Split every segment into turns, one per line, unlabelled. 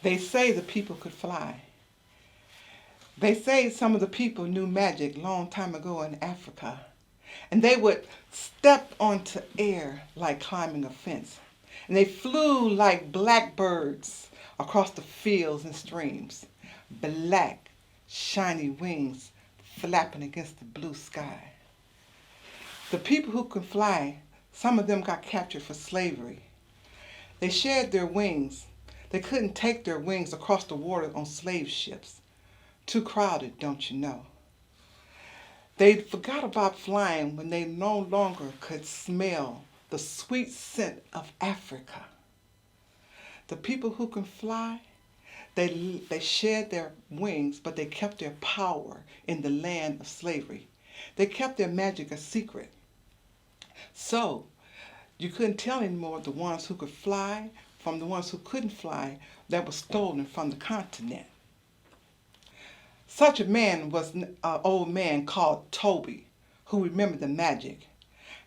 They say the people could fly. They say some of the people knew magic long time ago in Africa. And they would step onto air like climbing a fence. And they flew like blackbirds across the fields and streams. Black, shiny wings flapping against the blue sky. The people who could fly, some of them got captured for slavery. They shared their wings. They couldn't take their wings across the water on slave ships. Too crowded, don't you know? They forgot about flying when they no longer could smell the sweet scent of Africa. The people who can fly, they shared their wings, but they kept their power in the land of slavery. They kept their magic a secret. So you couldn't tell anymore the ones who could fly from the ones who couldn't fly that was stolen from the continent. Such a man was an old man called Toby, who remembered the magic.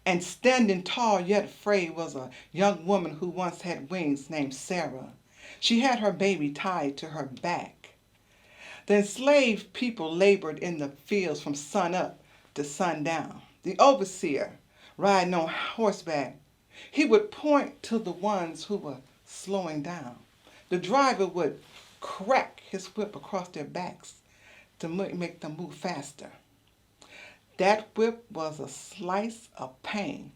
And standing tall yet afraid was a young woman who once had wings named Sarah. She had her baby tied to her back. The enslaved people labored in the fields from sun up to sundown. The overseer, riding on horseback, he would point to the ones who were slowing down. The driver would crack his whip across their backs to make them move faster. That whip was a slice of pain.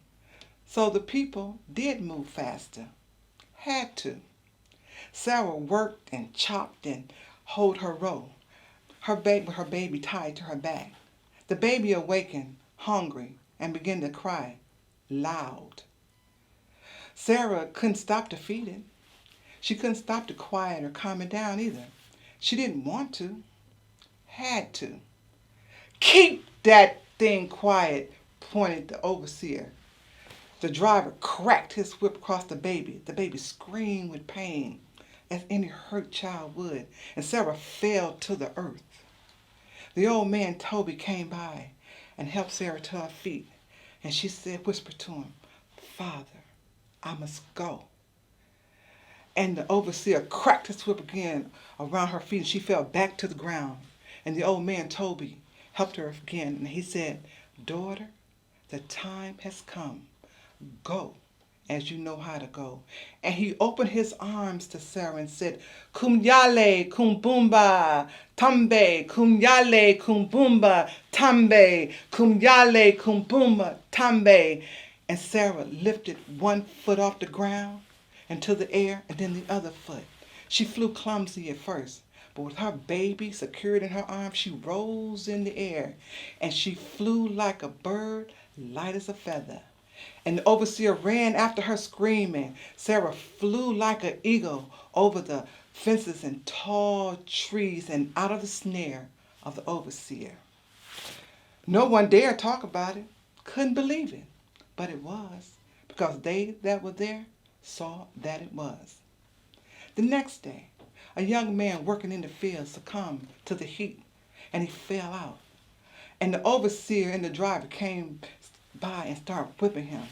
So the people did move faster. Had to. Sarah worked and chopped and hoed her row, her baby tied to her back. The baby awakened, hungry, and began to cry loud. Sarah couldn't stop to feed it. She couldn't stop to quiet or calm it down either. She didn't want to. Had to. Keep that thing quiet, pointed the overseer. The driver cracked his whip across the baby. The baby screamed with pain, as any hurt child would, and Sarah fell to the earth. The old man Toby came by and helped Sarah to her feet, and she whispered to him, "Father, I must go." And the overseer cracked his whip again around her feet, and she fell back to the ground. And the old man, Toby, helped her again, and he said, "Daughter, the time has come. Go as you know how to go." And he opened his arms to Sarah and said, "Kumyale, kumbumba, tambe, kumyale, kumbumba, tambe, kumyale, kumbumba, tambe." And Sarah lifted one foot off the ground into the air and then the other foot. She flew clumsy at first, but with her baby secured in her arms, she rose in the air and she flew like a bird, light as a feather. And the overseer ran after her screaming. Sarah flew like an eagle over the fences and tall trees and out of the snare of the overseer. No one dared talk about it, couldn't believe it, but it was, because they that were there saw that it was. The next day, a young man working in the field succumbed to the heat and he fell out. And the overseer and the driver came by and started whipping him.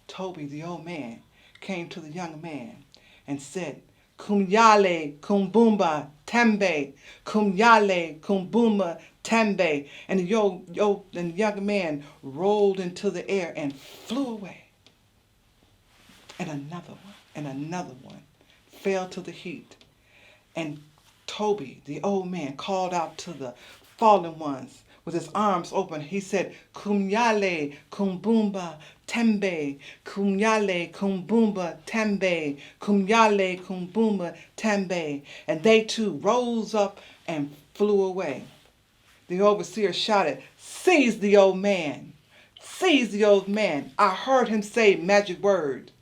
Toby, the old man, came to the young man and said, "Kumyale, kumbumba, tembe, kumyale, kumbumba, tembe." And the young man rolled into the air and flew away. And another one fell to the heat. And Toby, the old man, called out to the fallen ones with his arms open. He said, "Kumyale, kumbumba, tembe, kumyale, kumbumba, tembe, kumyale, kumbumba, tembe." And they too rose up and flew away. The overseer shouted, "Seize the old man! Seize the old man! I heard him say magic words."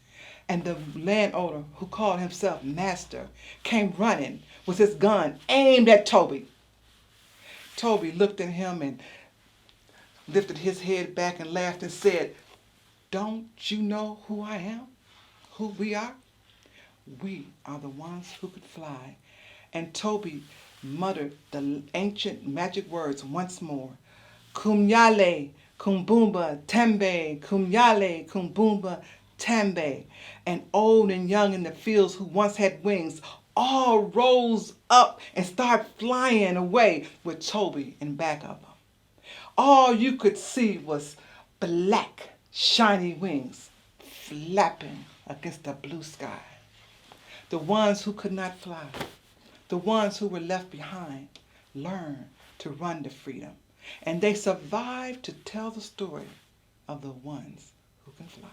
And the landowner, who called himself master, came running with his gun aimed at Toby. Toby looked at him and lifted his head back and laughed and said, "Don't you know who I am? Who we are? We are the ones who could fly." And Toby muttered the ancient magic words once more. "Kumyale, kumbumba, tembe, kumyale, kumbumba, tembe." And old and young in the fields who once had wings all rose up and started flying away with Toby in back of them. All you could see was black, shiny wings flapping against the blue sky. The ones who could not fly, the ones who were left behind, learned to run to freedom, and they survived to tell the story of the ones who can fly.